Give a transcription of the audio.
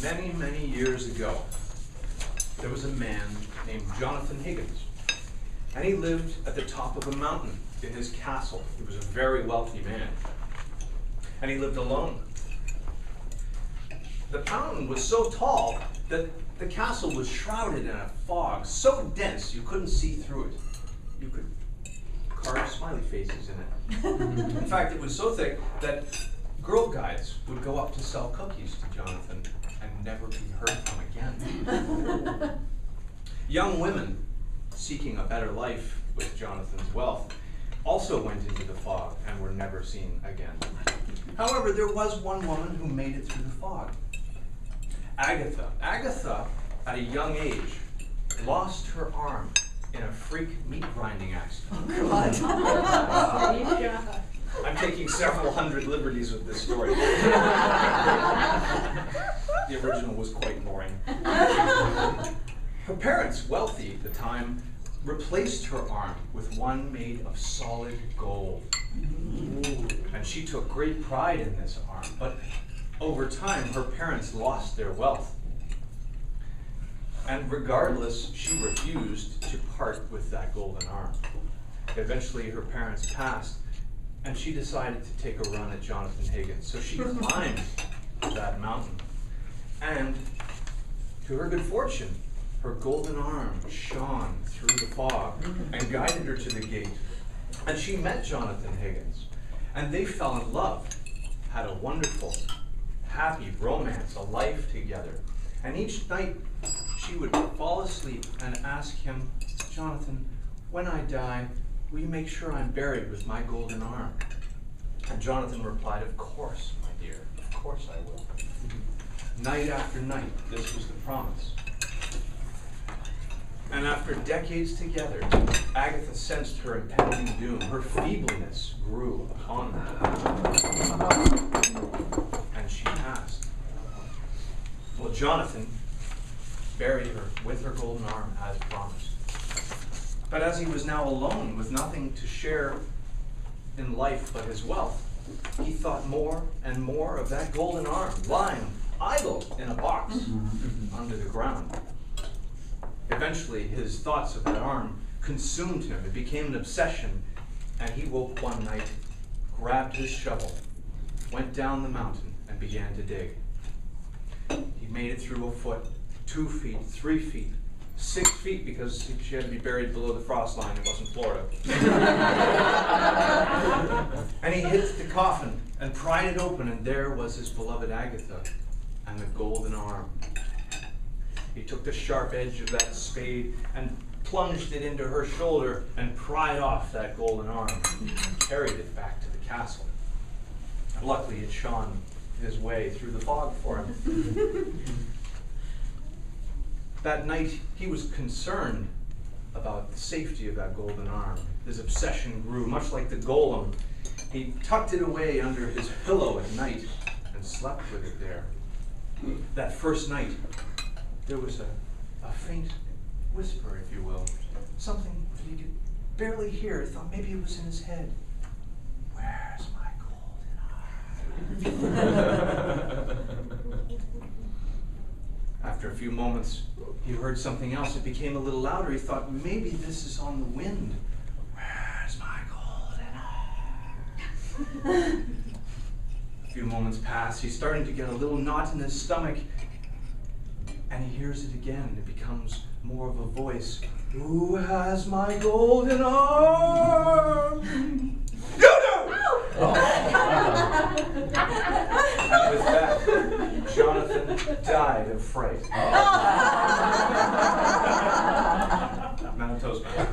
Many, many years ago, there was a man named Jonathan Higgins, and he lived at the top of a mountain in his castle. He was a very wealthy man, and he lived alone. The mountain was so tall that the castle was shrouded in a fog so dense you couldn't see through it. You could carve smiley faces in it. In fact, it was so thick that girl guides would go up to sell cookies to Jonathan and never be heard from again. Young women seeking a better life with Jonathan's wealth also went into the fog and were never seen again. However, there was one woman who made it through the fog. Agatha. Agatha, at a young age, lost her arm in a freak meat grinding accident. I'm taking several hundred liberties with this story. The original was quite boring. Her parents, wealthy at the time, replaced her arm with one made of solid gold. And she took great pride in this arm, but over time her parents lost their wealth. And regardless, she refused to part with that golden arm. Eventually her parents passed, and she decided to take a run at Jonathan Higgins. So she climbed that mountain, and to her good fortune, her golden arm shone through the fog and guided her to the gate. And she met Jonathan Higgins, and they fell in love, had a wonderful, happy romance, a life together. And each night she would fall asleep and ask him, "Jonathan, when I die, will you make sure I'm buried with my golden arm?" And Jonathan replied, "Of course, my dear, of course I will." Night after night, this was the promise. And after decades together, Agatha sensed her impending doom. Her feebleness grew upon her. And she passed. Well, Jonathan buried her with her golden arm as promised. But as he was now alone with nothing to share in life but his wealth, he thought more and more of that golden arm lying idle in a box under the ground. Eventually, his thoughts of that arm consumed him. It became an obsession, and he woke one night, grabbed his shovel, went down the mountain, and began to dig. He made it through a foot, 2 feet, 3 feet, 6 feet, because she had to be buried below the frost line. It wasn't Florida. And he hit the coffin and pried it open, and there was his beloved Agatha and the golden arm. He took the sharp edge of that spade and plunged it into her shoulder and pried off that golden arm and carried it back to the castle. And luckily, it shone his way through the fog for him. That night, he was concerned about the safety of that golden arm. His obsession grew, much like the golem. He tucked it away under his pillow at night and slept with it there. That first night, there was a faint whisper, if you will, something that he could barely hear. He thought maybe it was in his head. "Where's my golden arm?" After a few moments, he heard something else. It became a little louder. He thought, maybe this is on the wind. "Where's my golden arm?" A few moments pass. He's starting to get a little knot in his stomach. And he hears it again. It becomes more of a voice. "Who has my golden arm?" "You do!" And with that, Jonathan died of fright. Not a toast man.